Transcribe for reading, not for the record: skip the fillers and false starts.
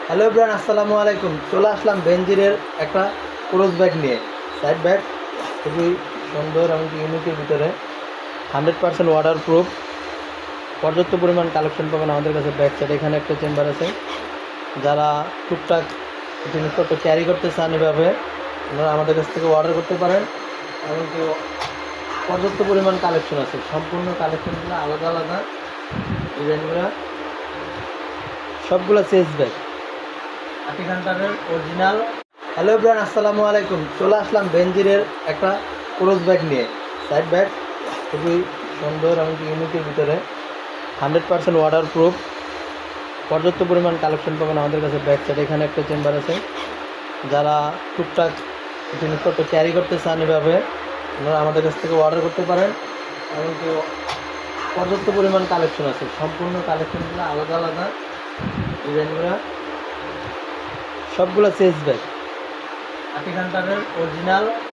Hello ব্রান, আসসালামু আলাইকুম। চলে আসলাম বেনজিরের একটা ক্রস ব্যাগ নিয়ে। সাইড ব্যাগ খুবই সুন্দর এবং ইউনিকের ভিতরে 100% ওয়াটার প্রুফ। পর্যাপ্ত পরিমাণ কালেকশন পাবেন আমাদের কাছে। ব্যাক সাইড এখানে একটা চেম্বার আছে। যারা টুকটাক জিনিসপত্র ক্যারি করতে চান এভাবে আপনারা আমাদের কাছ থেকে অর্ডার করতে পারেন। এমনকি পর্যাপ্ত পরিমাণ কালেকশন আছে। সম্পূর্ণ কালেকশনগুলো আলাদা আলাদা ডিজাইনগুলো সবগুলো চেস ব্যাগ আটিকান্টারের অরিজিনাল। হ্যালো ব্রান, আসসালামু আলাইকুম। চলে আসলাম বেনজিরের একটা ক্রস ব্যাগ নিয়ে। সাইড ব্যাগ খুবই সুন্দর এবং ইউনিকের ভিতরে 100% ওয়াটার প্রুফ। পর্যাপ্ত পরিমাণ কালেকশন পাবেন আমাদের কাছে। ব্যাক সাইড এখানে একটা চেম্বার আছে। যারা টুকটাক জিনিসপত্র ক্যারি করতে চান এভাবে আপনারা আমাদের কাছ থেকে অর্ডার করতে পারেন। এমনকি পর্যাপ্ত পরিমাণ কালেকশন আছে। সম্পূর্ণ কালেকশনগুলো আলাদা আলাদা ডিজাইনগুলো সবগুলো চেস ব্যাগ আটিকান্টারের অরিজিনাল।